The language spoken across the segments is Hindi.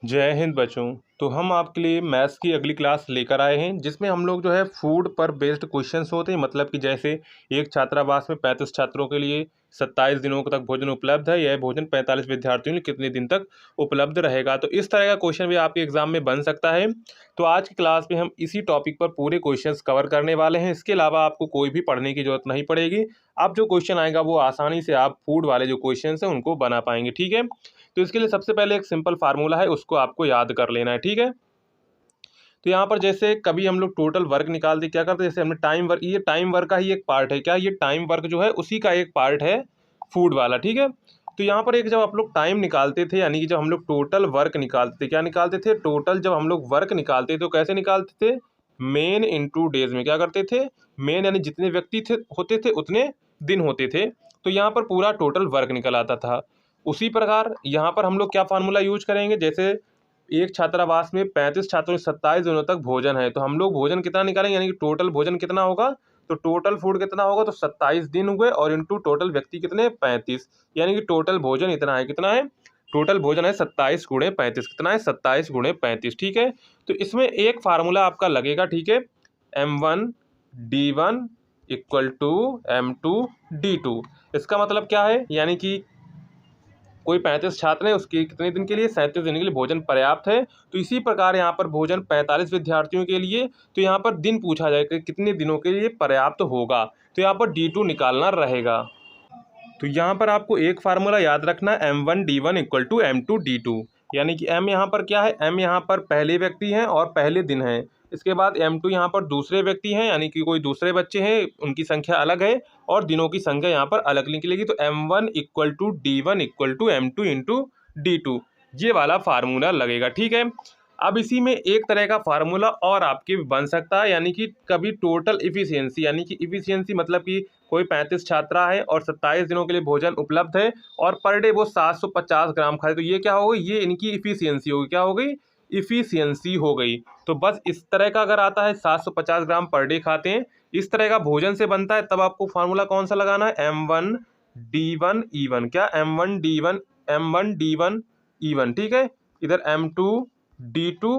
जय हिंद बच्चों। तो हम आपके लिए मैथ्स की अगली क्लास लेकर आए हैं जिसमें हम लोग जो है फूड पर बेस्ड क्वेश्चंस होते हैं। मतलब कि जैसे एक छात्रावास में 35 छात्रों के लिए 27 दिनों तक भोजन उपलब्ध है, यह भोजन 45 विद्यार्थियों के लिए कितने दिन तक उपलब्ध रहेगा। तो इस तरह का क्वेश्चन भी आपके एग्जाम में बन सकता है। तो आज की क्लास में हम इसी टॉपिक पर पूरे क्वेश्चंस कवर करने वाले हैं। इसके अलावा आपको कोई भी पढ़ने की जरूरत नहीं पड़ेगी। अब जो क्वेश्चन आएगा वो आसानी से आप फूड वाले जो क्वेश्चन हैं उनको बना पाएंगे। ठीक है, तो इसके लिए सबसे पहले एक सिंपल फार्मूला है, उसको आपको याद कर लेना है। ठीक है, तो यहाँ पर जैसे कभी हम लोग टोटल वर्क निकालते क्या करते हैं, जैसे हमने टाइम वर्क, ये टाइम वर्क का ही एक पार्ट है। क्या ये टाइम वर्क जो है उसी का एक पार्ट है फूड वाला। ठीक है, तो यहाँ पर एक जब आप लोग टाइम निकालते थे, यानी कि जब हम लोग टोटल वर्क निकालते थे, क्या निकालते थे, टोटल जब हम लोग वर्क निकालते थे तो कैसे निकालते थे, मेन इंटू डेज में क्या करते थे, मेन यानी जितने व्यक्ति थे होते थे उतने दिन होते थे, तो यहाँ पर पूरा टोटल वर्क निकल आता था। उसी प्रकार यहाँ पर हम लोग क्या फार्मूला यूज करेंगे, जैसे एक छात्रावास में 35 छात्रों 27 दिनों तक भोजन है, तो हम लोग भोजन कितना निकालेंगे, यानी कि टोटल भोजन कितना होगा, तो टोटल फूड कितना होगा, तो 27 दिन हुए और इंटू टोटल व्यक्ति कितने 35, यानी कि टोटल भोजन इतना है, कितना है, टोटल भोजन है 27 गुणे 35, कितना है 27 गुणे 35। ठीक है, तो इसमें एक फार्मूला आपका लगेगा। ठीक है, M1 D1 equal to M2 D2। इसका मतलब क्या है, यानी कि कोई 35 छात्र हैं, उसके कितने दिन के लिए, 37 दिन के लिए भोजन पर्याप्त है। तो इसी प्रकार यहाँ पर भोजन 45 विद्यार्थियों के लिए, तो यहाँ पर दिन पूछा जाएगा कितने दिनों के लिए पर्याप्त होगा, तो यहाँ पर D2 निकालना रहेगा। तो यहाँ पर आपको एक फार्मूला याद रखना है, M1 D1 equal to M2 D2, यानी कि M यहाँ पर क्या है, M यहाँ पर पहले व्यक्ति हैं और पहले दिन हैं। इसके बाद M2 यहाँ पर दूसरे व्यक्ति हैं, यानी कि कोई दूसरे बच्चे हैं, उनकी संख्या अलग है और दिनों की संख्या यहाँ पर अलग निकलेगी। तो M1 equal to D1 equal to M2 into D2, ये वाला फार्मूला लगेगा। ठीक है, अब इसी में एक तरह का फार्मूला और आपके बन सकता है, यानी कि कभी टोटल इफिशियंसी, यानी कि इफिशियंसी मतलब कि कोई 35 छात्रा है और 27 दिनों के लिए भोजन उपलब्ध है और पर डे वो 750 ग्राम खाए, तो ये क्या हो गई, ये इनकी इफिशियंसी होगी, क्या हो गई, इफिशियंसी हो गई। तो बस इस तरह का अगर आता है 750 ग्राम पर डे खाते हैं, इस तरह का भोजन से बनता है, तब आपको फार्मूला कौन सा लगाना है, M1 D1 E1, क्या M1 D1 ठीक है, इधर M2 D2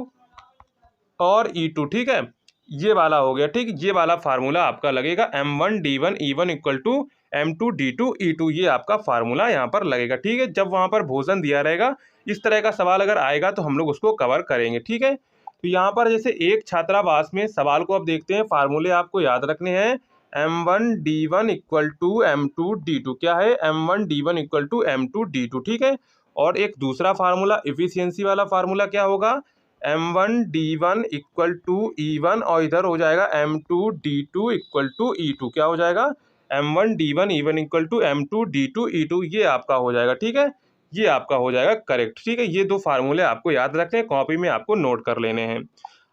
और E2। ठीक है, ये वाला हो गया। ठीक, ये वाला फार्मूला आपका लगेगा, M1 D1 E1 equal to M2 D2 E2, ये आपका फार्मूला यहाँ पर लगेगा। ठीक है, जब वहाँ पर भोजन दिया रहेगा, इस तरह का सवाल अगर आएगा तो हम लोग उसको कवर करेंगे। ठीक है, तो यहाँ पर जैसे एक छात्रावास में सवाल को अब देखते हैं, फार्मूले आपको याद रखने हैं। M1 D1 equal to M2 D2, क्या है, M1 D1 equal to M2 D2। ठीक है, और एक दूसरा फार्मूला इफिशियंसी वाला फार्मूला क्या होगा, M1 D1 equal to E1 और इधर हो जाएगा M2 D2 equal to E2, क्या हो जाएगा, M1 D1 E1 equal to M2 D2 E2, ये आपका हो जाएगा। ठीक है, ये आपका हो जाएगा करेक्ट। ठीक है, ये दो फार्मूले आपको याद रखने हैं, कॉपी में आपको नोट कर लेने हैं।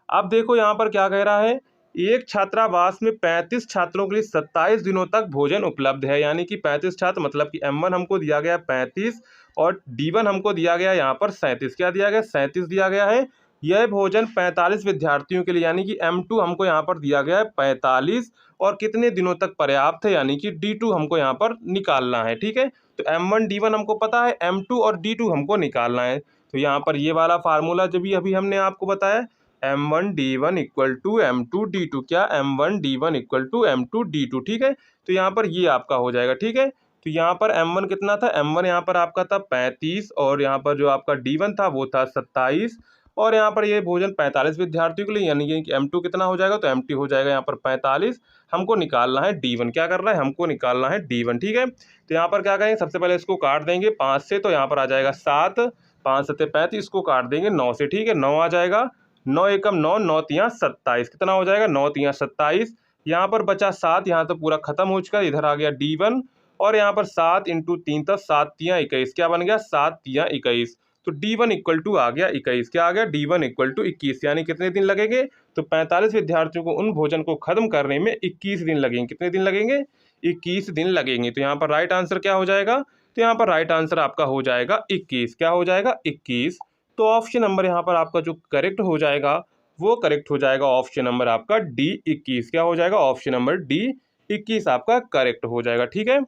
अब देखो यहाँ पर क्या कह रहा है, एक छात्रावास में 35 छात्रों के लिए 27 दिनों तक भोजन उपलब्ध है, यानी कि 35 छात्र, मतलब कि M1 हमको दिया गया 35 और D1 हमको दिया गया यहाँ पर 37, क्या दिया गया, 37 दिया गया है। यह भोजन 45 विद्यार्थियों के लिए, यानी कि M2 हमको यहाँ पर दिया गया है 45 और कितने दिनों तक पर्याप्त है, यानी कि D2 हमको यहाँ पर निकालना है। ठीक है, तो M1 D1 हमको पता है, M2 और D2 हमको निकालना है। तो यहाँ पर ये वाला फार्मूला जब भी अभी हमने आपको बताया, M1 D1 equal to M2 D2, क्या M1 D1 equal to M2 D2। ठीक है, तो यहाँ पर ये आपका हो जाएगा। ठीक है, तो यहाँ पर M1 कितना था, M1 यहाँ पर आपका था 35 और यहाँ पर जो आपका D1 था वो था 27 और यहाँ पर ये भोजन 45 विद्यार्थियों के लिए, यानी कि M2 कितना हो जाएगा, तो M2 हो जाएगा यहाँ पर 45। हमको निकालना है D1, क्या कर रहा है, हमको निकालना है D1। ठीक है, तो यहाँ पर क्या करेंगे, सबसे पहले इसको काट देंगे 5 से, तो यहाँ पर आ जाएगा 7, 5 7 35, इसको काट देंगे 9 से। ठीक है, 9 आ जाएगा, 9 एकम 9, 9 तियाँ 27, कितना हो जाएगा, 9 तियाँ 27। यहाँ पर बचा 7, यहाँ तो पूरा खत्म हो चुका है, इधर आ गया D1 और यहाँ पर 7 इंटू 3 था, 7 तियाँ 21, क्या बन गया, 7 तियाँ 21। तो D1 इक्वल टू आ गया 21, क्या आ गया, D1 इक्वल टू 21, यानी कितने दिन लगेंगे, तो 45 विद्यार्थियों को उन भोजन को खत्म करने में 21 दिन लगेंगे। कितने दिन लगेंगे, 21 दिन लगेंगे। तो यहाँ पर राइट आंसर क्या हो जाएगा, तो यहाँ पर राइट आंसर आपका हो जाएगा 21, क्या हो जाएगा 21। तो ऑप्शन नंबर यहाँ पर आपका जो करेक्ट हो जाएगा वो करेक्ट हो जाएगा ऑप्शन नंबर आपका D21, क्या हो जाएगा, ऑप्शन नंबर D21 आपका करेक्ट हो जाएगा। ठीक है,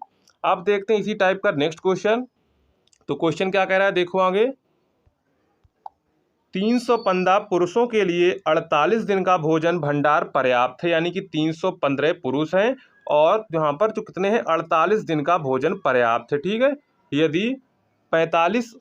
आप देखते हैं इसी टाइप का नेक्स्ट क्वेश्चन। तो क्वेश्चन क्या कह रहा है, देखो आगे, 315 पुरुषों के लिए 48 दिन का भोजन भंडार पर्याप्त है, यानी कि 315 पुरुष हैं और यहाँ पर जो कितने हैं 48 दिन का भोजन पर्याप्त है। ठीक है, यदि 45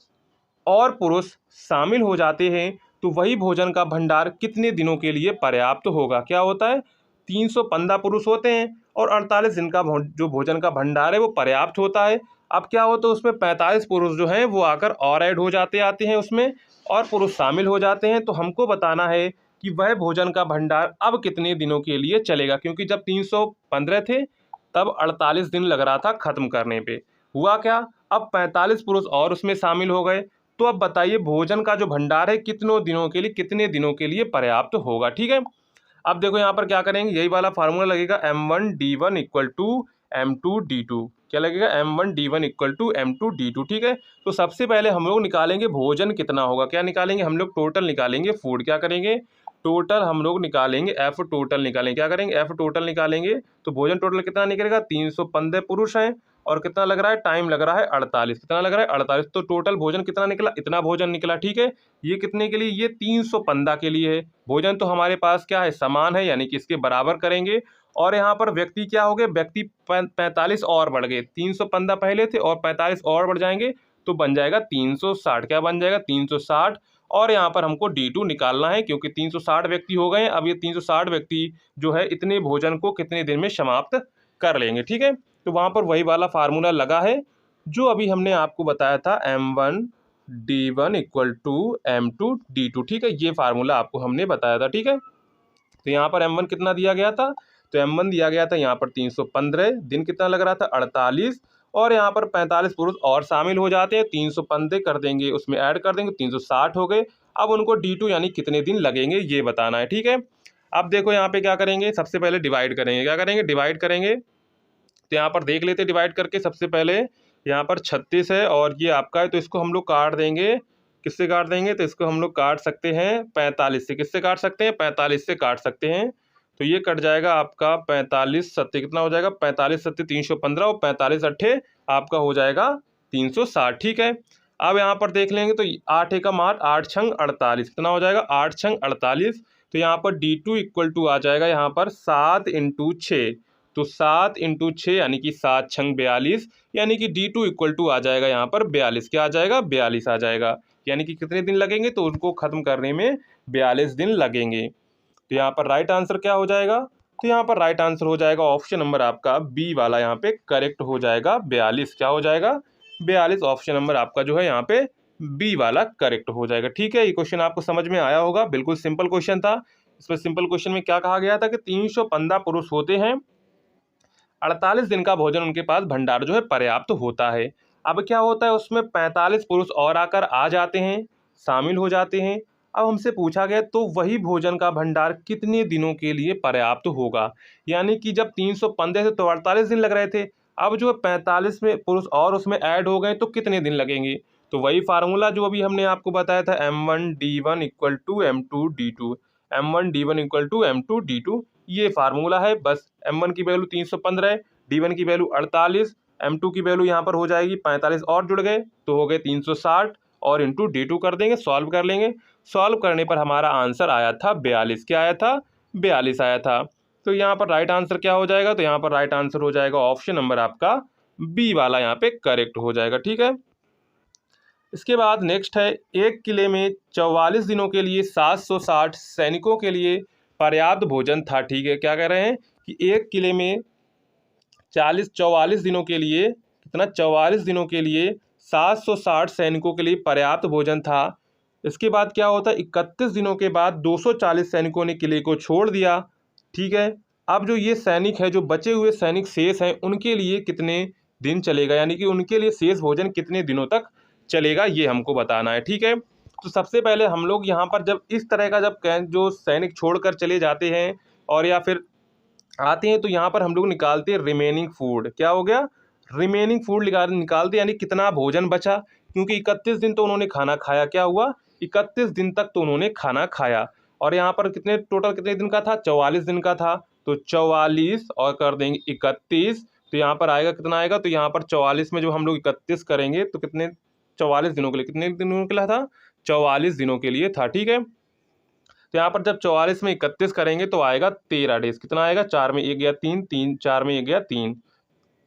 और पुरुष शामिल हो जाते हैं तो वही भोजन का भंडार कितने दिनों के लिए पर्याप्त होगा। क्या होता है, 315 पुरुष होते हैं और 48 दिन का जो भोजन का भंडार है वो पर्याप्त होता है। अब क्या होता है, उसमें 45 पुरुष जो हैं वो आकर और ऐड हो आते हैं उसमें, और पुरुष शामिल हो जाते हैं। तो हमको बताना है कि वह भोजन का भंडार अब कितने दिनों के लिए चलेगा, क्योंकि जब 315 थे तब 48 दिन लग रहा था ख़त्म करने पे। हुआ क्या, अब 45 पुरुष और उसमें शामिल हो गए। तो अब बताइए भोजन का जो भंडार है कितनों दिनों के लिए, कितने दिनों के लिए पर्याप्त होगा। ठीक है, अब देखो यहाँ पर क्या करेंगे, यही वाला फार्मूला लगेगा M1D1 इक्वल टू M2D2। क्या लगेगा, M1D1 इक्वल टू M2D2। ठीक है, तो सबसे पहले हम लोग निकालेंगे भोजन कितना होगा। क्या निकालेंगे, हम लोग टोटल निकालेंगे फूड। क्या करेंगे, टोटल हम लोग निकालेंगे, F टोटल निकालेंगे। क्या करेंगे, F टोटल निकालेंगे। तो भोजन टोटल कितना निकलेगा, 315 पुरुष हैं और कितना लग रहा है, टाइम लग रहा है 48। कितना लग रहा है, 48। तो टोटल भोजन कितना निकला, इतना भोजन निकला। ठीक है, ये कितने के लिए, ये 315 के लिए है। भोजन तो हमारे पास क्या है, समान है, यानी कि इसके बराबर करेंगे। और यहाँ पर व्यक्ति क्या हो गए, व्यक्ति 45 और बढ़ गए। 315 पहले थे और 45 और बढ़ जाएंगे तो बन जाएगा 360। क्या बन जाएगा, 360। और यहाँ पर हमको D2 निकालना है, क्योंकि 360 व्यक्ति हो गए हैं। अब ये 360 व्यक्ति जो है इतने भोजन को कितने दिन में समाप्त कर लेंगे। ठीक है, तो वहाँ पर वही वाला फार्मूला लगा है जो अभी हमने आपको बताया था, M1D1 इक्वल टू M2D2। ठीक है, ये फार्मूला आपको हमने बताया था। ठीक है, तो यहाँ पर M1 कितना दिया गया था, तो M1 दिया गया था यहाँ पर 315 दिन। कितना लग रहा था, 48। और यहाँ पर 45 पुरुष और शामिल हो जाते हैं, 315 कर देंगे, उसमें ऐड कर देंगे, 360 हो गए। अब उनको D2 यानी कितने दिन लगेंगे ये बताना है। ठीक है, अब देखो यहाँ पे क्या करेंगे, सबसे पहले डिवाइड करेंगे। क्या करेंगे, डिवाइड करेंगे। तो यहाँ पर देख लेते डिवाइड करके। सबसे पहले यहाँ पर 36 है और ये आपका है, तो इसको हम लोग काट देंगे। किससे काट देंगे, तो इसको हम लोग काट सकते हैं 45 से। किससे काट सकते हैं, 45 से काट सकते हैं। तो ये कट जाएगा आपका 45 सत्ते कितना हो जाएगा, 45 सत्ते 315 और 45 अट्ठे आपका हो जाएगा 360। ठीक है, अब यहाँ पर देख लेंगे तो 8 एकम 8, 8 छंग 48। कितना हो जाएगा, 8 छंग 48। तो यहाँ पर D2 इक्वल टू आ जाएगा यहाँ पर 7 इंटू 6। तो 7 इंटू 6 यानी कि 7 छंग 42, यानी कि D2 इक्वल टू आ जाएगा यहाँ पर 42। क्या आ जाएगा, 42 आ जाएगा। यानी कि कितने दिन लगेंगे, तो उनको ख़त्म करने में 42 दिन लगेंगे। तो यहाँ पर राइट आंसर क्या हो जाएगा, तो यहाँ पर राइट आंसर हो जाएगा ऑप्शन नंबर आपका बी वाला, यहाँ पे करेक्ट हो जाएगा 42। क्या हो जाएगा, 42। ऑप्शन नंबर आपका जो है यहाँ पे बी वाला करेक्ट हो जाएगा। ठीक है, ये क्वेश्चन आपको समझ में आया होगा, बिल्कुल सिंपल क्वेश्चन था। इसमें सिंपल क्वेश्चन में क्या कहा गया था कि 315 पुरुष होते हैं, 48 दिन का भोजन उनके पास भंडार जो है पर्याप्त होता है। अब क्या होता है, उसमें 45 पुरुष और आकर आ जाते हैं, शामिल हो जाते हैं। अब हमसे पूछा गया तो वही भोजन का भंडार कितने दिनों के लिए पर्याप्त होगा। यानी कि जब 315 से तो 48 दिन लग रहे थे, अब जो 45 में पुरुष और उसमें ऐड हो गए तो कितने दिन लगेंगे। तो वही फार्मूला जो अभी हमने आपको बताया था, M1D1 equal to M2D2, M1D1 equal to M2D2, ये फार्मूला है। बस M1 की वैल्यू 315, D1 की वैल्यू 48, M2 की वैल्यू यहाँ पर हो जाएगी 45 और जुड़ गए तो हो गए 360 और इंटू D2 कर देंगे, सॉल्व कर लेंगे। सॉल्व करने पर हमारा आंसर आया था 42। क्या आया था, 42 आया था। तो यहाँ पर राइट आंसर क्या हो जाएगा, तो यहाँ पर राइट आंसर हो जाएगा ऑप्शन नंबर आपका बी वाला, यहाँ पे करेक्ट हो जाएगा। ठीक है, इसके बाद नेक्स्ट है, एक किले में 44 दिनों के लिए 760 सैनिकों के लिए पर्याप्त भोजन था। ठीक है, क्या कह रहे हैं कि एक किले में 44 दिनों के लिए, कितना, 44 दिनों के लिए 760 सैनिकों के लिए पर्याप्त भोजन था। इसके बाद क्या होता है, 31 दिनों के बाद 240 सैनिकों ने किले को छोड़ दिया। ठीक है, अब जो ये सैनिक है, जो बचे हुए सैनिक शेष हैं, उनके लिए कितने दिन चलेगा, यानी कि उनके लिए शेष भोजन कितने दिनों तक चलेगा, ये हमको बताना है। ठीक है, तो सबसे पहले हम लोग यहाँ पर जब इस तरह का जब जो सैनिक छोड़कर चले जाते हैं और या फिर आते हैं, तो यहाँ पर हम लोग निकालते हैं रिमेनिंग फूड। क्या हो गया, रिमेनिंग फूड निकालते, यानी कितना भोजन बचा, क्योंकि 31 दिन तो उन्होंने खाना खाया। क्या हुआ, 31 दिन तक तो उन्होंने खाना खाया। और यहाँ पर कितने टोटल कितने दिन का था, 44 दिन का था। तो 44 और कर देंगे 31, तो यहाँ पर आएगा कितना आएगा, तो यहाँ पर 44 में जो हम लोग 31 करेंगे तो कितने, 44 दिनों के लिए कितने दिनों के लिए था, 44 दिनों के लिए था, ठीक है। तो यहाँ पर जब 44 में 31 करेंगे तो आएगा 13 डेज। कितना आएगा, 4 में 1 गया 3, 3 4 में 1 गया 3,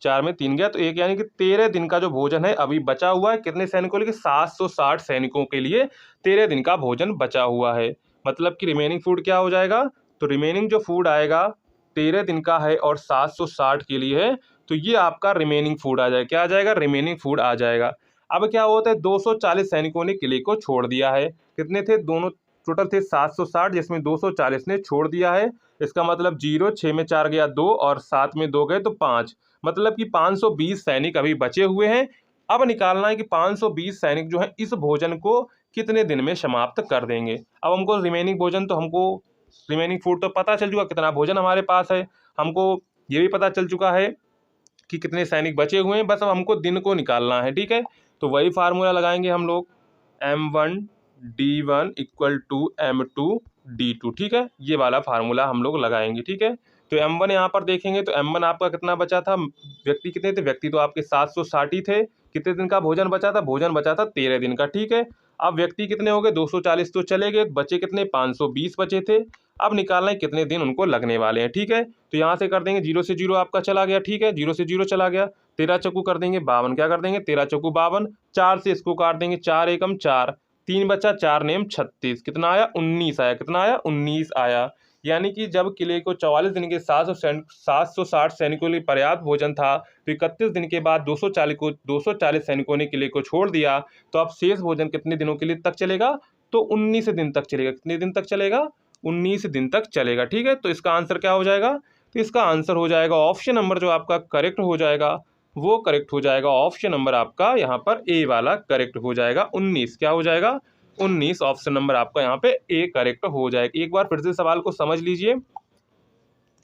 4 में 3 गया तो 1, यानी कि 13 दिन का जो भोजन है अभी बचा हुआ है। कितने सैनिकों के लिए, 760 सैनिकों के लिए 13 दिन का भोजन बचा हुआ है। मतलब कि रिमेनिंग फूड क्या हो जाएगा, तो रिमेनिंग जो फूड आएगा 13 दिन का है और 760 के लिए है, तो ये आपका रिमेनिंग फूड आ जाएगा। क्या आ जाएगा, रिमेनिंग फूड आ जाएगा। अब क्या होता है, 240 सैनिकों ने किले को छोड़ दिया है। कितने थे, दोनों टोटल थे 760, जिसमें 240 ने छोड़ दिया है। इसका मतलब 0, 6 में 4 गया 2 और 7 में 2 गए तो 5, मतलब कि 520 सैनिक अभी बचे हुए हैं। अब निकालना है कि 520 सैनिक जो है इस भोजन को कितने दिन में समाप्त कर देंगे। अब हमको रिमेनिंग भोजन तो हमको रिमेनिंग फूड तो पता चल चुका कितना भोजन हमारे पास है, हमको ये भी पता चल चुका है कि कितने सैनिक बचे हुए हैं, बस अब हमको दिन को निकालना है, ठीक है। तो वही फार्मूला लगाएंगे हम लोग, M1D1 इक्वल टू M2D2, ठीक है। ये वाला फार्मूला हम लोग लगाएंगे, ठीक है। तो M1 यहाँ पर देखेंगे तो M1 आपका कितना बचा था, व्यक्ति कितने थे, व्यक्ति तो आपके 760 ही थे। कितने दिन का भोजन बचा था, भोजन बचा था 13 दिन का, ठीक है। अब व्यक्ति कितने हो गए, 240 तो चले गए, बचे कितने, 520 बचे थे। अब निकालना है कितने दिन उनको लगने वाले हैं, ठीक है। तो यहाँ से कर देंगे 0 से 0 आपका चला गया, ठीक है, 0 से 0 चला गया। 13 चक्कू कर देंगे 52, क्या कर देंगे 13 चक्कू 52, 4 से इसको काट देंगे, 4 एकम 4, 3 बचा, 4 नेम 36, कितना आया 19 आया, कितना आया 19 आया। यानी कि जब किले को 44 दिन के 760 सैनिकों के लिए पर्याप्त भोजन था, तो 31 दिन के बाद 240 सैनिकों ने किले को छोड़ दिया। तो अब शेष भोजन कितने दिनों के लिए तक चलेगा, तो 19 दिन तक चलेगा। कितने दिन तक चलेगा, 19 दिन तक चलेगा, ठीक है। तो इसका आंसर क्या हो जाएगा, तो इसका आंसर हो जाएगा ऑप्शन नंबर जो आपका करेक्ट हो जाएगा, वो करेक्ट हो जाएगा ऑप्शन नंबर आपका यहाँ पर ए वाला करेक्ट हो जाएगा। 19 क्या हो जाएगा, 19 ऑप्शन नंबर आपका यहाँ पे ए करेक्ट हो जाएगा। एक बार फिर से सवाल को समझ लीजिए।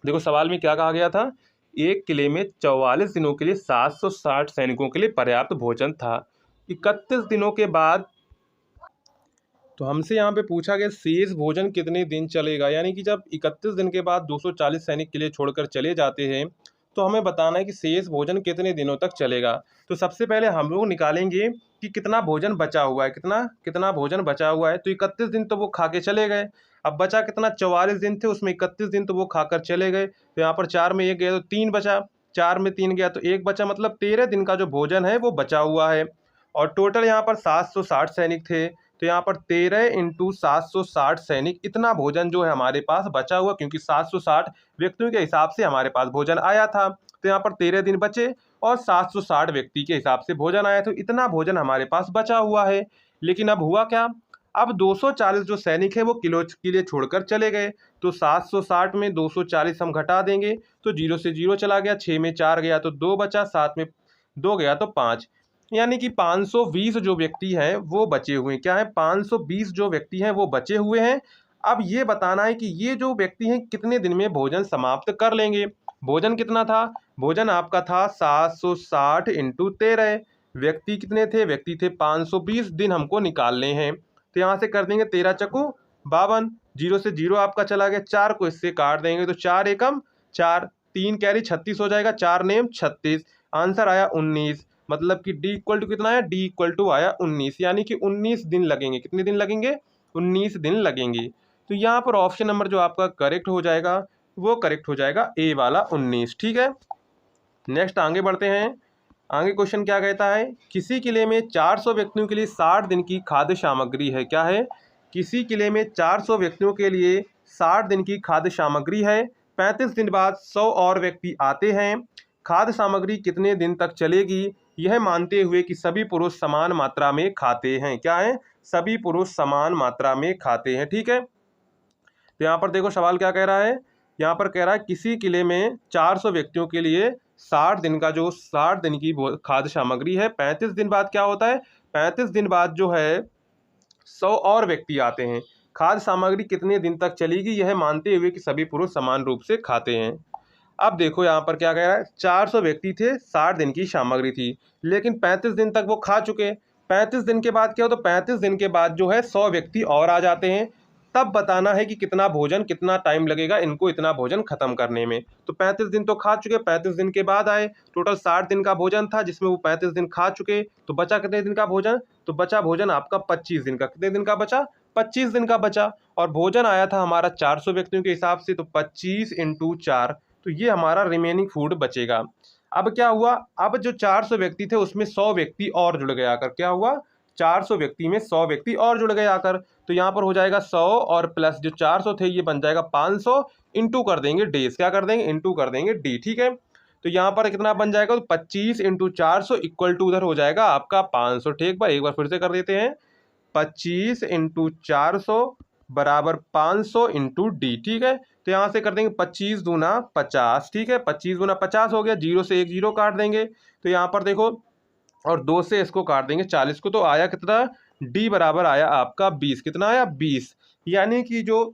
देखो सवाल में क्या कहा गया था, एक किले में 44 दिनों के लिए 760 सैनिकों के लिए पर्याप्त भोजन था। 31 दिनों के बाद तो हमसे यहाँ पे पूछा गया शेष भोजन कितने दिन चलेगा, यानी कि जब 31 दिन के बाद 240 सैनिक किले छोड़कर चले जाते हैं तो हमें बताना है कि शेष भोजन कितने दिनों तक चलेगा। तो सबसे पहले हम लोग निकालेंगे कि कितना भोजन बचा हुआ है, कितना कितना भोजन बचा हुआ है। तो 31 दिन तो वो खा के चले गए, अब बचा कितना, 44 दिन थे, उसमें 31 दिन तो वो खाकर चले गए। तो यहाँ पर 4 में 1 गया तो 3 बचा, 4 में 3 गया तो 1 बचा, मतलब 13 दिन का जो भोजन है वो बचा हुआ है। और टोटल यहाँ पर 760 सैनिक थे, तो यहाँ पर 13 इंटू 760 सैनिक, इतना भोजन जो है हमारे पास बचा हुआ, क्योंकि 760 व्यक्तियों के हिसाब से हमारे पास भोजन आया था। तो यहाँ पर 13 दिन बचे और 760 व्यक्ति के हिसाब से भोजन आया, तो इतना भोजन हमारे पास बचा हुआ है। लेकिन अब हुआ क्या, अब 240 जो सैनिक है वो किले छोड़कर चले गए। तो 760 में 240 हम घटा देंगे तो 0 से 0 चला गया, 6 में 4 गया तो 2 बचा, 7 में 2 गया तो 5, यानी कि 520 जो व्यक्ति हैं वो बचे हुए हैं। क्या है, 520 जो व्यक्ति हैं वो बचे हुए हैं। अब ये बताना है कि ये जो व्यक्ति हैं कितने दिन में भोजन समाप्त कर लेंगे। भोजन कितना था, भोजन आपका था 760 इंटू 13, व्यक्ति कितने थे, व्यक्ति थे 520 दिन हमको निकालने हैं। तो यहाँ से कर देंगे 13 चक्कू 52, 0 से 0 आपका चला गया, 4 को इससे काट देंगे तो 4 एकम 4, 3 कैरी 36 हो जाएगा, 4 नेम 36, आंसर आया 19। मतलब कि डी इक्वल टू कितना आया, डी इक्वल टू आया 19, यानी कि 19 दिन लगेंगे। कितने दिन लगेंगे, 19 दिन लगेंगे। तो यहाँ पर ऑप्शन नंबर जो आपका करेक्ट हो जाएगा वो करेक्ट हो जाएगा ए वाला 19, ठीक है। नेक्स्ट आगे बढ़ते हैं। आगे क्वेश्चन क्या कहता है, किसी किले में 400 व्यक्तियों के लिए 60 दिन की खाद्य सामग्री है। क्या है, किसी किले में 400 व्यक्तियों के लिए 60 दिन की खाद्य सामग्री है, 35 दिन बाद 100 और व्यक्ति आते हैं। खाद्य सामग्री कितने दिन तक चलेगी, यह मानते हुए कि सभी पुरुष समान मात्रा में खाते हैं। क्या है, सभी पुरुष समान मात्रा में खाते हैं, ठीक है। तो यहाँ पर देखो सवाल क्या कह रहा है, यहाँ पर कह रहा है किसी किले में 400 व्यक्तियों के लिए 60 दिन का जो 60 दिन की खाद्य सामग्री है, 35 दिन बाद क्या होता है, 35 दिन बाद जो है 100 और व्यक्ति आते हैं। खाद्य सामग्री कितने दिन तक चलेगी, यह मानते हुए कि सभी पुरुष समान रूप से खाते हैं। अब देखो यहाँ पर क्या कह रहा है, 400 व्यक्ति थे, 60 दिन की सामग्री थी, लेकिन 35 दिन तक वो खा चुके। 35 दिन के बाद क्या हो, तो 35 दिन के बाद जो है 100 व्यक्ति और आ जाते हैं। तब बताना है कि कितना भोजन, कितना टाइम लगेगा इनको इतना भोजन खत्म करने में। तो 35 दिन तो खा चुके, 35 दिन के बाद आए, टोटल 60 दिन का भोजन था जिसमें वो 35 दिन खा चुके, तो बचा कितने दिन का भोजन? तो बचा भोजन आपका 25 दिन का। कितने दिन का बचा? 25 दिन का बचा। और भोजन आया था हमारा 400 व्यक्तियों के हिसाब से, तो 25 इंटू 4, तो ये हमारा रिमेनिंग फूड बचेगा। अब क्या हुआ, अब जो 400 व्यक्ति थे उसमें 100 व्यक्ति और जुड़ गए आकर। क्या हुआ? 400 व्यक्ति में 100 व्यक्ति और जुड़ गए आकर। तो यहाँ पर हो जाएगा 100 और प्लस जो 400 थे ये बन जाएगा 500, इंटू कर देंगे डेज। क्या कर देंगे? इंटू कर देंगे डी। ठीक है, तो यहाँ पर कितना बन जाएगा? तो 25 इंटू 400 इक्वल टू उधर हो जाएगा आपका 500। ठीक, एक बार फिर से कर देते हैं। 25 इंटू 400 बराबर 500 इंटू डी। ठीक है, तो यहाँ से कर देंगे 25 दूना 50। ठीक है, 25 दूना 50 हो गया, जीरो से एक जीरो काट देंगे, तो यहाँ पर देखो, और 2 से इसको काट देंगे 40 को, तो आया कितना? डी बराबर आया आपका 20। कितना आया? 20। यानी कि जो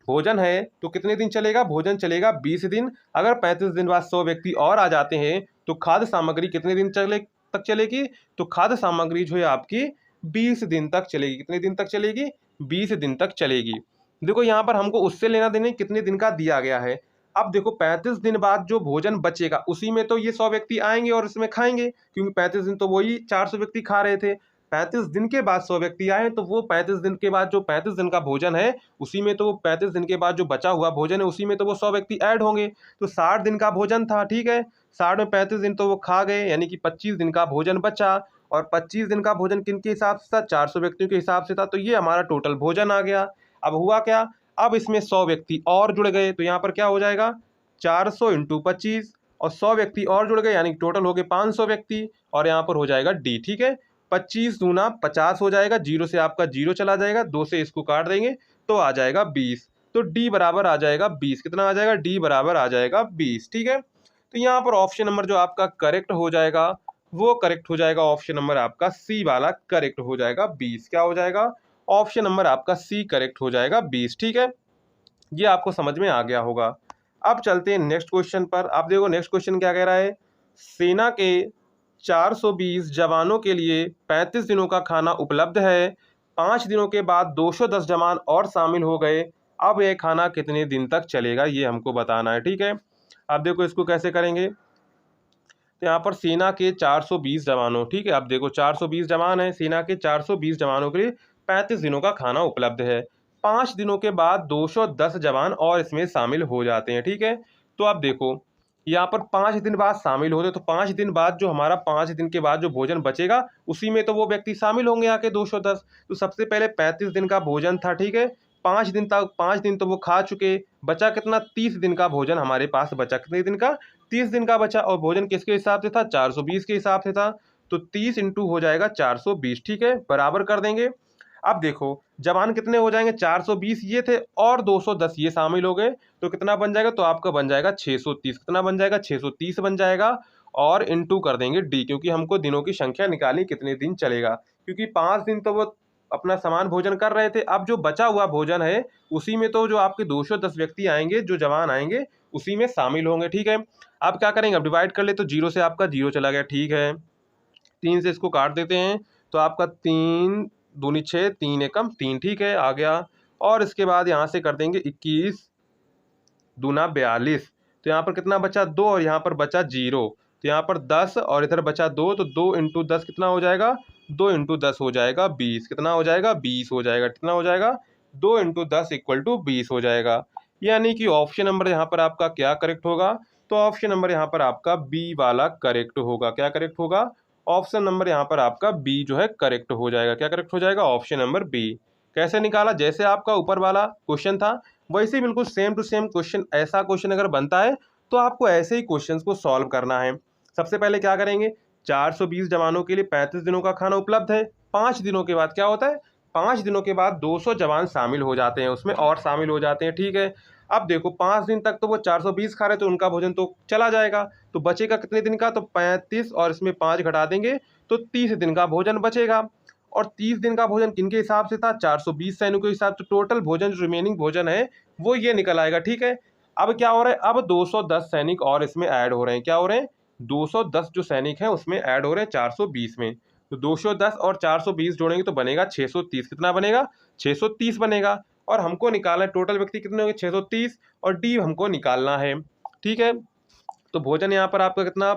भोजन है तो कितने दिन चलेगा? भोजन चलेगा 20 दिन। अगर 35 दिन बाद 100 व्यक्ति और आ जाते हैं तो खाद्य सामग्री कितने दिन तक चलेगी? तो खाद्य सामग्री जो है आपकी 20 दिन तक चलेगी। कितने दिन तक चलेगी? 20 दिन तक चलेगी। देखो यहाँ पर हमको उससे लेना देना कितने दिन का दिया गया है। अब देखो 35 दिन बाद जो भोजन बचेगा उसी में तो ये 100 व्यक्ति आएंगे और इसमें खाएंगे, क्योंकि 35 दिन तो वही 400 व्यक्ति खा रहे थे। 35 दिन के बाद 100 व्यक्ति आए तो वो 35 दिन के बाद जो 35 दिन का भोजन है उसी में तो 35 दिन के बाद जो बचा हुआ भोजन है उसी में तो वो 100 व्यक्ति ऐड होंगे। तो 60 दिन का भोजन था, ठीक है, 60 में 35 दिन तो वो खा गए, यानी कि 25 दिन का भोजन बचा। और 25 दिन का भोजन किन के हिसाब से था? 400 व्यक्तियों के हिसाब से था। तो ये हमारा टोटल भोजन आ गया। अब हुआ क्या? अब इसमें 100 व्यक्ति और जुड़ गए, तो यहाँ पर क्या हो जाएगा? 400 इंटू 25 और 100 व्यक्ति और जुड़ गए, यानी टोटल हो गए 500 व्यक्ति। और यहाँ पर हो जाएगा डी। ठीक है, 25 दूना 50 हो जाएगा, जीरो से आपका जीरो चला जाएगा, 2 से इसको काट देंगे तो आ जाएगा 20। तो डी बराबर आ जाएगा 20। कितना आ जाएगा? डी बराबर आ जाएगा 20। ठीक है, तो यहाँ पर ऑप्शन नंबर जो आपका करेक्ट हो जाएगा वो करेक्ट हो जाएगा, ऑप्शन नंबर आपका सी वाला करेक्ट हो जाएगा 20। क्या हो जाएगा? ऑप्शन नंबर आपका सी करेक्ट हो जाएगा 20। ठीक है, ये आपको समझ में आ गया होगा। अब चलते हैं नेक्स्ट क्वेश्चन पर। आप देखो नेक्स्ट क्वेश्चन क्या कह रहा है। सेना के 420 जवानों के लिए 35 दिनों का खाना उपलब्ध है। 5 दिनों के बाद 210 जवान और शामिल हो गए। अब यह खाना कितने दिन तक चलेगा ये हमको बताना है। ठीक है, अब देखो इसको कैसे करेंगे। तो यहाँ पर सेना के 420 जवानों, ठीक है, अब देखो 420 जवान हैं, सेना के 420 जवानों के लिए 35 दिनों का खाना उपलब्ध है। 5 दिनों के बाद 210 जवान और इसमें शामिल हो जाते हैं। ठीक है, तो अब देखो यहाँ पर 5 दिन बाद शामिल होते, तो 5 दिन बाद जो हमारा 5 दिन के बाद जो भोजन बचेगा उसी में तो वो व्यक्ति शामिल होंगे आके 210। तो सबसे पहले 35 दिन का भोजन था, ठीक है, 5 दिन तक, 5 दिन तो वो खा चुके, बचा कितना? 30 दिन का भोजन हमारे पास बचा। कितने दिन का? 30 दिन का बचा। और भोजन किसके हिसाब से था? 420 के हिसाब से था। तो 30 इंटू हो जाएगा 420। ठीक है, बराबर कर देंगे। अब देखो जवान कितने हो जाएंगे? 420 ये थे और 210 ये शामिल हो गए, तो कितना बन जाएगा? तो आपका बन जाएगा 630। कितना बन जाएगा? 630 बन जाएगा। और इंटू कर देंगे डी, क्योंकि हमको दिनों की संख्या निकालनी कितने दिन चलेगा, क्योंकि 5 दिन तो वो अपना समान भोजन कर रहे थे। अब जो बचा हुआ भोजन है उसी में तो जो आपके 210 व्यक्ति आएंगे, जो जवान आएंगे उसी में शामिल होंगे। ठीक है, अब क्या करेंगे? अब डिवाइड कर ले, तो जीरो से आपका जीरो चला गया, ठीक है, 3 से इसको काट देते हैं, तो आपका 3 दूनी 6, 3 एकम 3, ठीक है, आ गया। और इसके बाद यहाँ से कर देंगे 21 दूना 42, तो यहाँ पर कितना बचा? 2, और यहाँ पर बचा 0, तो यहाँ पर 10 और इधर बचा 2, तो 2 इंटू 10 कितना हो जाएगा? 2 इंटू 10 हो जाएगा 20। कितना हो जाएगा? 20 हो जाएगा। कितना हो जाएगा? 2 इंटू 10 इक्वल टू 20 हो जाएगा। यानी कि ऑप्शन नंबर यहाँ पर आपका क्या करेक्ट होगा? तो ऑप्शन नंबर यहाँ पर आपका बी वाला करेक्ट होगा। क्या करेक्ट होगा? ऑप्शन नंबर यहाँ पर आपका बी जो है करेक्ट हो जाएगा। क्या करेक्ट हो जाएगा? Option number B. कैसे निकाला? जैसे आपका ऊपर वाला क्वेश्चन था वैसे ही बिल्कुल सेम टू सेम क्वेश्चन। ऐसा क्वेश्चन अगर बनता है तो आपको ऐसे ही क्वेश्चंस को सॉल्व करना है। सबसे पहले क्या करेंगे? 420 जवानों के लिए 35 दिनों का खाना उपलब्ध है। 5 दिनों के बाद क्या होता है? 5 दिनों के बाद 200 जवान शामिल हो जाते हैं, उसमें और शामिल हो जाते हैं, ठीक है। अब देखो 5 दिन तक तो वो 420 खा रहे, तो उनका भोजन तो चला जाएगा, तो बचेगा कितने दिन का? तो 35 और इसमें 5 घटा देंगे तो 30 दिन का भोजन बचेगा। और 30 दिन का भोजन किनके हिसाब से था? 420 सैनिकों के हिसाब से। टोटल भोजन जो रिमेनिंग भोजन है वो ये निकल आएगा, ठीक है। अब क्या हो रहा है? अब 210 सैनिक और इसमें ऐड हो रहे हैं। क्या हो रहे हैं? 210 जो सैनिक हैं उसमें ऐड हो रहे हैं 420 में। तो 210 और 420 जोड़ेंगे तो बनेगा 630। कितना बनेगा? 630 बनेगा। और हमको निकालना है टोटल व्यक्ति कितने होंगे 630 और डी हमको निकालना है। ठीक है, तो भोजन यहाँ पर आपका कितना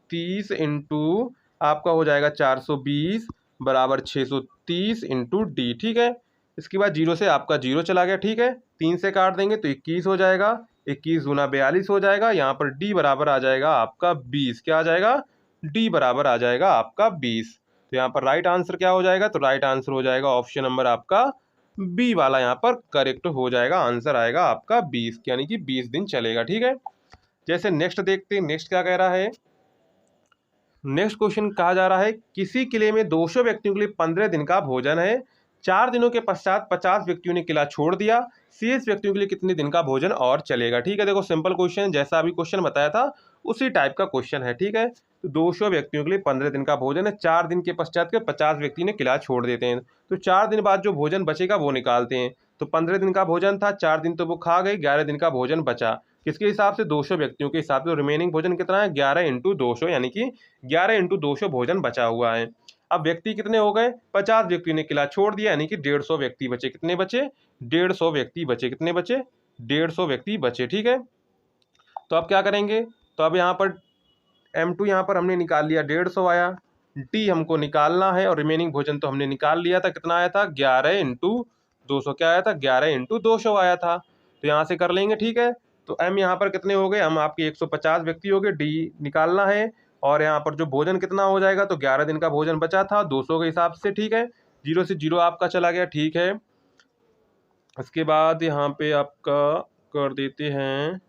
30 इंटू आपका हो जाएगा 420 बराबर 630 इंटू डी। ठीक है, इसके बाद जीरो से आपका जीरो चला गया। ठीक है, 3 से काट देंगे तो 21 हो जाएगा, 21 गुना 42 हो जाएगा। यहाँ पर डी बराबर आ जाएगा आपका 20। क्या आ जाएगा, डी बराबर आ जाएगा आपका 20। तो यहाँ पर राइट आंसर क्या हो जाएगा, तो राइट आंसर हो जाएगा ऑप्शन नंबर आपका बी वाला यहाँ पर करेक्ट हो जाएगा। आंसर आएगा आपका 20, यानी कि 20 दिन चलेगा। ठीक है, जैसे नेक्स्ट देखते हैं, नेक्स्ट क्या कह रहा है। नेक्स्ट क्वेश्चन कहा जा रहा है किसी किले में 200 व्यक्तियों के लिए 15 दिन का भोजन है। 4 दिनों के पश्चात 50 व्यक्तियों ने किला छोड़ दिया, शेष व्यक्तियों के लिए कितने दिन का भोजन और चलेगा। ठीक है, देखो सिंपल क्वेश्चन, जैसा अभी क्वेश्चन बताया था उसी टाइप का क्वेश्चन है। ठीक है, तो 200 व्यक्तियों के लिए 15 दिन का भोजन है। 4 दिन के पश्चात के 50 व्यक्ति ने किला छोड़ देते हैं, तो 4 दिन बाद जो भोजन बचेगा वो निकालते हैं। तो 15 दिन का भोजन था, 4 दिन तो वो खा गए, 11 दिन का भोजन बचा। किसके हिसाब से, 200 व्यक्तियों के हिसाब से। रिमेनिंग भोजन कितना है, 11 इंटू 200, यानी कि 11 इंटू 200 भोजन बचा हुआ है। अब व्यक्ति कितने हो गए, 50 व्यक्ति ने किला छोड़ दिया, यानी कि 150 व्यक्ति बचे। कितने बचे, 150 व्यक्ति बचे। कितने बचे, 150 व्यक्ति बचे। ठीक है, तो अब क्या करेंगे, तो अब यहाँ पर M2 यहाँ पर हमने निकाल लिया, 150 आया। डी हमको निकालना है और रिमेनिंग भोजन तो हमने निकाल लिया था। कितना आया था, 11 इंटू 200। क्या आया था, 11 इंटू 200 आया था। तो यहाँ से कर लेंगे। ठीक है, तो एम यहाँ पर कितने हो गए, हम आपके 150 व्यक्ति हो गए। डी निकालना है और यहाँ पर जो भोजन कितना हो जाएगा, तो 11 दिन का भोजन बचा था 200 के हिसाब से। ठीक है, जीरो से जीरो आपका चला गया। ठीक है, इसके बाद यहाँ पे आपका कर देते हैं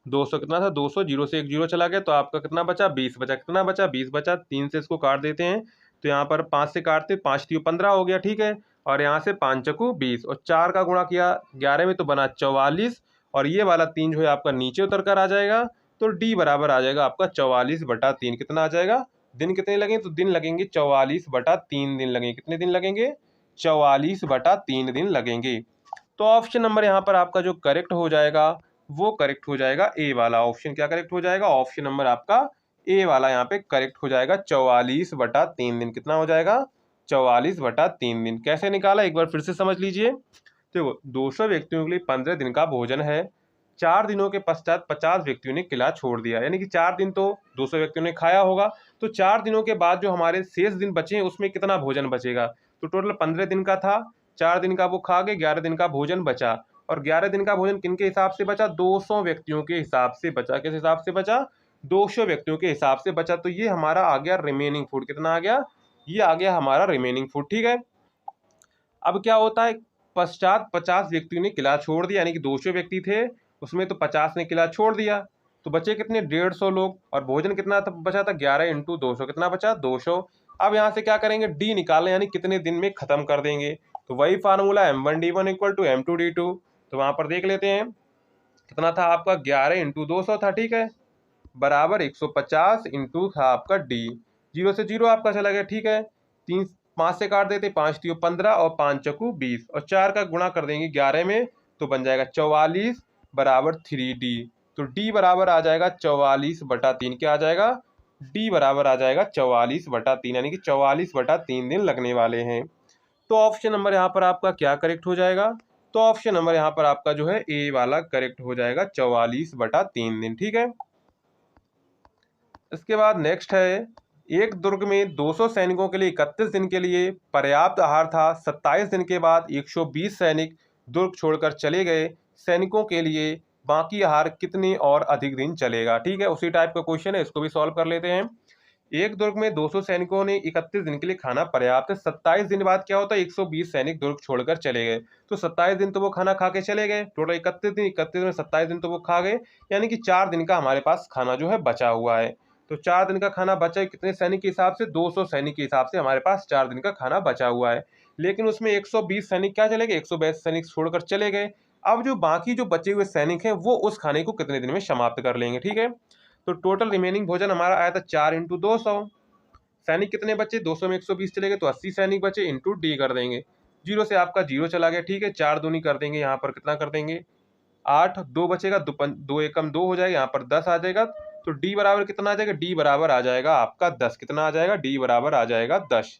200 कितना था, 200 जीरो से एक जीरो चला गया, तो आपका कितना बचा, 20 बचा। कितना बचा, 20 बचा। 3 से इसको काट देते हैं, तो यहाँ पर 5 से काटते, 5 3 15 हो गया। ठीक है, और यहाँ से 5 चकू 20 और 4 का गुणा किया 11 में तो बना 44 और ये वाला 3 जो है आपका नीचे उतर कर आ जाएगा। तो डी बराबर आ जाएगा आपका 44/3। कितना आ जाएगा, दिन कितने लगेंगे, तो दिन लगेंगे 44/3 दिन लगेंगे। कितने दिन लगेंगे, 44/3 दिन लगेंगे। तो ऑप्शन नंबर यहाँ पर आपका जो करेक्ट हो जाएगा वो करेक्ट हो जाएगा ए वाला ऑप्शन। क्या करेक्ट हो जाएगा, ऑप्शन नंबर आपका ए वाला यहाँ पे करेक्ट हो जाएगा। 44/3 दिन कितना हो जाएगा, 44/3 दिन। कैसे निकाला, एक बार फिर से समझ लीजिए। देखो 200 व्यक्तियों के लिए 15 दिन का भोजन है। 4 दिनों के पश्चात 50 व्यक्तियों ने किला छोड़ दिया, यानी कि 4 दिन तो 200 व्यक्तियों ने खाया होगा। तो 4 दिनों के बाद जो हमारे शेष दिन बचे हैं उसमें कितना भोजन बचेगा, तो टोटल 15 दिन का था, 4 दिन का वो खा गए, 11 दिन का भोजन बचा। और 11 दिन का भोजन किन के हिसाब से बचा, 200 व्यक्तियों के हिसाब से बचा। किस हिसाब से बचा, 200 व्यक्तियों के हिसाब से बचा। तो ये हमारा आ गया रिमेनिंग फूड। कितना आ गया, ये आ गया हमारा रिमेनिंग फूड। ठीक है, अब क्या होता है, पश्चात 50 व्यक्तियों ने किला छोड़ दिया, यानी कि 200 व्यक्ति थे उसमें तो 50 ने किला छोड़ दिया, तो बचे कितने, 150 लोग। और भोजन कितना था, बचा था 11 इंटू 200। कितना बचा, 200। अब यहाँ से क्या करेंगे, डी निकालें, यानी कितने दिन में खत्म कर देंगे। तो वही फार्मूला M1D1 = M2D2। तो वहां पर देख लेते हैं कितना था आपका, 11 इंटू 200 था। ठीक है, बराबर 150 इंटू था आपका डी। जीरो से जीरो आपका चला गया। ठीक है, 5 से काट देते, 5 3 15 और 5 चकू 20 और 4 का गुणा कर देंगे 11 में तो बन जाएगा 44 बराबर 3D। तो डी बराबर आ जाएगा 44/3। क्या आ जाएगा, डी बराबर आ जाएगा 44/3, यानी कि 44/3 दिन लगने वाले हैं। तो ऑप्शन नंबर यहाँ पर आपका क्या करेक्ट हो जाएगा, तो ऑप्शन नंबर यहाँ पर आपका जो है ए वाला करेक्ट हो जाएगा, 44/3 दिन। ठीक है, इसके बाद नेक्स्ट है, एक दुर्ग में 200 सैनिकों के लिए 31 दिन के लिए पर्याप्त आहार था। 27 दिन के बाद 120 सैनिक दुर्ग छोड़कर चले गए। सैनिकों के लिए बाकी आहार कितने और अधिक दिन चलेगा। ठीक है, उसी टाइप का क्वेश्चन है, इसको भी सॉल्व कर लेते हैं। एक दुर्ग में 200 सैनिकों ने 31 दिन के लिए खाना पर्याप्त है। 27 दिन बाद क्या होता है, 120 सैनिक दुर्ग छोड़कर चले गए। तो 27 दिन तो वो खाना खा के चले गए, टोटल 31 दिन, 31 में 27 दिन तो वो खा गए, यानी कि 4 दिन का हमारे पास खाना जो है बचा हुआ है। तो 4 दिन का खाना बचा है कितने सैनिक के हिसाब से, 200 सैनिक के हिसाब से हमारे पास 4 दिन का खाना बचा हुआ है। लेकिन उसमें 120 सैनिक क्या चले गए, 120 सैनिक छोड़कर चले गए। अब जो बाकी जो बचे हुए सैनिक हैं वो उस खाने को कितने दिन में समाप्त कर लेंगे। ठीक है, तो टोटल रिमेनिंग भोजन हमारा आया था 4 इंटू 200। सैनिक कितने बचे, 200 में 120 चले गए तो 80 सैनिक बचे, इंटू डी कर देंगे। जीरो से आपका जीरो चला गया। ठीक है, 4 दूनी कर देंगे, यहाँ पर कितना कर देंगे 8, 2 बचेगा, 2 एकम 2 हो जाएगा, यहाँ पर 10 आ जाएगा। तो डी बराबर कितना आ जाएगा, डी बराबर आ जाएगा आपका 10। कितना आ जाएगा, डी बराबर आ जाएगा 10।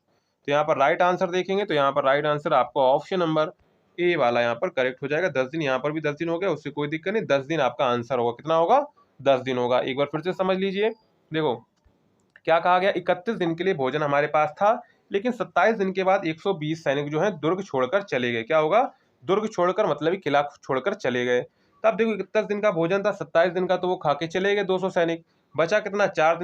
तो यहाँ पर राइट आंसर देखेंगे तो यहाँ पर राइट आंसर आपको ऑप्शन नंबर ए वाला यहाँ पर करेक्ट हो जाएगा। 10 दिन, यहाँ पर भी 10 दिन हो गया, उससे कोई दिक्कत नहीं, 10 दिन आपका आंसर होगा। कितना होगा? 10 दिन होगा। एक बार फिर से समझ लीजिए, देखो क्या कहा गया, 31 दिन के लिए भोजन हमारे पास था, लेकिन 27 दिन के बाद 120 सैनिक जो है दुर्ग छोड़कर चले गए। क्या होगा? दुर्ग छोड़कर मतलब कि किला छोड़कर चले गए। तब देखो 31 दिन का भोजन था, 27 दिन का तो वो खा के चले गए 200 सैनिक, बचा कितना? 4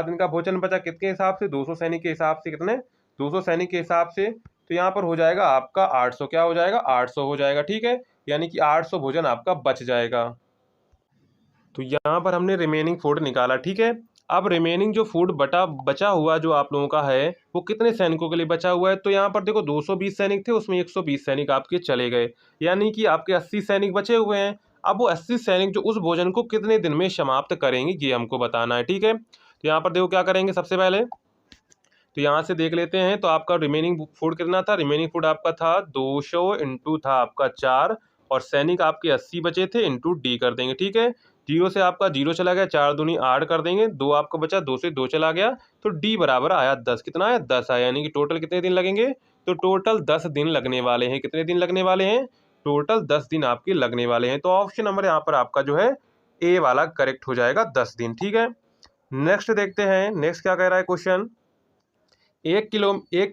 दिन का भोजन बचा, किसके हिसाब से? 200 सैनिक के हिसाब से। कितने? 200 सैनिक के हिसाब से। तो यहाँ पर हो जाएगा आपका 800। क्या हो जाएगा? 800 हो जाएगा, ठीक है, यानी कि 800 भोजन आपका बच जाएगा। तो यहाँ पर हमने रिमेनिंग फूड निकाला, ठीक है। अब रिमेनिंग जो फूड बचा हुआ जो आप लोगों का है, वो कितने सैनिकों के लिए बचा हुआ है? तो यहाँ पर देखो 220 सैनिक थे, उसमें 120 सैनिक आपके चले गए, यानी कि आपके 80 सैनिक बचे हुए हैं। अब वो 80 सैनिक जो उस भोजन को कितने दिन में समाप्त करेंगे, ये हमको बताना है, ठीक है। तो यहाँ पर देखो क्या करेंगे सबसे पहले, तो यहाँ से देख लेते हैं। तो आपका रिमेनिंग फूड कितना था? रिमेनिंग फूड आपका था 200 इंटू था आपका 4, और सैनिक आपके 80 बचे थे, इंटू डी कर देंगे, ठीक है। 0 से आपका 0 चला गया, 4 दूनी 8 कर देंगे, 2 आपका बचा, 2 से 2 चला गया, तो डी बराबर आया 10। कितना आया? 10 आया, यानी कि टोटल कितने दिन लगेंगे? तो टोटल 10 दिन लगने वाले हैं। कितने दिन लगने वाले हैं? टोटल 10 दिन आपके लगने वाले हैं। तो ऑप्शन नंबर यहाँ पर आपका जो है ए वाला करेक्ट हो जाएगा, 10 दिन, ठीक है। नेक्स्ट देखते हैं, नेक्स्ट क्या कह रहा है क्वेश्चन। एक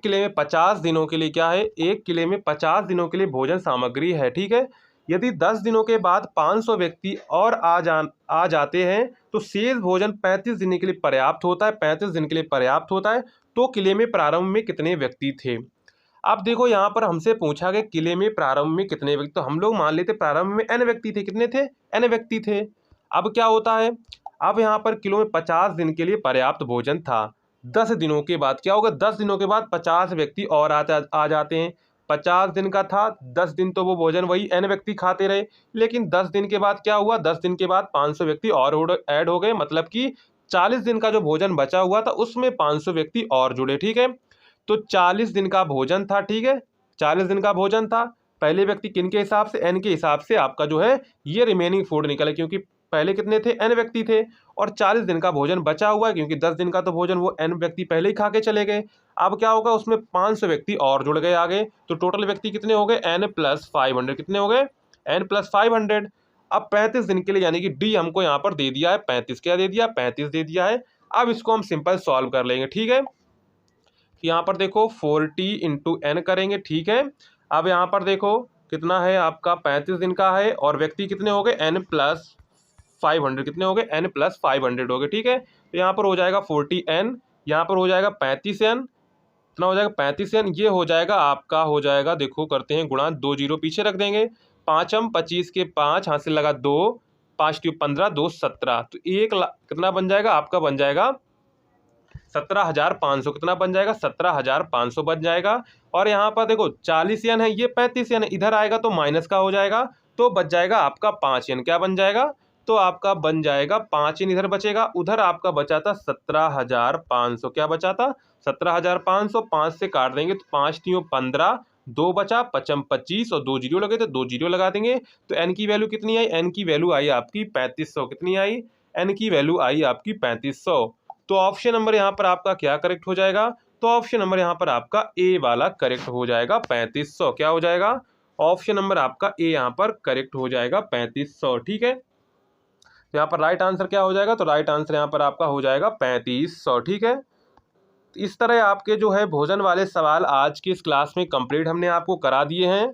किले में 50 दिनों के लिए क्या है? एक किले में 50 दिनों के लिए भोजन सामग्री है, ठीक है। यदि 10 दिनों के बाद 500 व्यक्ति और आ जाते हैं तो शेष भोजन 35 दिन के लिए पर्याप्त होता है। 35 दिन के लिए पर्याप्त होता है। तो किले में प्रारंभ में कितने व्यक्ति थे? अब देखो यहाँ पर हमसे पूछा गया किले में प्रारंभ में कितने व्यक्ति, तो हम लोग मान लेते प्रारंभ में n व्यक्ति थे। कितने थे? n व्यक्ति थे। अब क्या होता है, अब यहाँ पर किलो में 50 दिन के लिए पर्याप्त भोजन था। 10 दिनों के बाद क्या होगा? 10 दिनों के बाद 50 व्यक्ति और आ जाते हैं। 50 दिन का था, 10 दिन तो वो भोजन वही n व्यक्ति खाते रहे, लेकिन 10 दिन के बाद क्या हुआ? 10 दिन के बाद 500 व्यक्ति और ऐड हो गए, मतलब कि 40 दिन का जो भोजन बचा हुआ था उसमें 500 व्यक्ति और जुड़े, ठीक है। तो 40 दिन का भोजन था, ठीक है, 40 दिन का भोजन था। पहले व्यक्ति किन के हिसाब से? n के हिसाब से आपका जो है ये रिमेनिंग फूड निकले, क्योंकि पहले कितने थे? n व्यक्ति थे, और 40 दिन का भोजन बचा हुआ है, क्योंकि 10 दिन का तो भोजन वो n व्यक्ति पहले ही खा के चले गए। अब क्या होगा? उसमें 500 व्यक्ति और जुड़ गए आगे, तो टोटल व्यक्ति कितने हो गए? n plus 500। कितने हो गए? n plus 500। अब 35 दिन के लिए, यानी कि डी हमको यहाँ पर दे दिया है 35। क्या दे दिया? 35 दे दिया है। अब इसको हम सिंपल सॉल्व कर लेंगे, ठीक है। यहाँ पर देखो 40 इंटू एन करेंगे, ठीक है। अब यहाँ पर देखो कितना है आपका? 35 दिन का है, और व्यक्ति कितने हो गए? n plus 500। कितने हो गए? n प्लस 500 हो गए, ठीक है। तो यहाँ पर हो जाएगा 40n, यहाँ पर हो जाएगा 35n। कितना हो जाएगा? 35n। ये हो जाएगा आपका, हो जाएगा, देखो करते हैं गुणा, 2 जीरो पीछे रख देंगे। 5m 25 के 5 हाथ से लगा 2, 5 ट्यूब 15, 2 17, तो 1 लाख कितना बन जाएगा आपका? बन जाएगा 17,500। कितना बन जाएगा? 17,500 बन जाएगा। और यहाँ पर देखो 40 यन है, ये 35 यन है, इधर आएगा तो माइनस का हो जाएगा, तो बच जाएगा आपका 5 यन। क्या बन जाएगा? तो आपका बन जाएगा 5 यन इधर बचेगा, उधर आपका बचा था 17,500। क्या बचा था? 17,500। 5 से काट देंगे तो 5 तीन 15, 2 बचा, 5m 25, और 2 जीरो लगे तो 2 जीरो लगा देंगे। तो n की वैल्यू कितनी आई? n की वैल्यू आई आपकी 3500। कितनी आई? n की वैल्यू आई आपकी 3500। तो ऑप्शन नंबर यहाँ पर आपका क्या करेक्ट हो जाएगा? तो ऑप्शन नंबर यहाँ पर आपका ए वाला करेक्ट हो जाएगा, 3500। क्या हो जाएगा? ऑप्शन नंबर आपका ए यहाँ पर करेक्ट हो जाएगा, 3500, ठीक है। तो यहाँ पर राइट आंसर क्या हो जाएगा? तो राइट आंसर यहाँ पर आपका हो जाएगा 3500, ठीक है। इस तरह आपके जो है भोजन वाले सवाल आज की इस क्लास में कंप्लीट हमने आपको करा दिए हैं।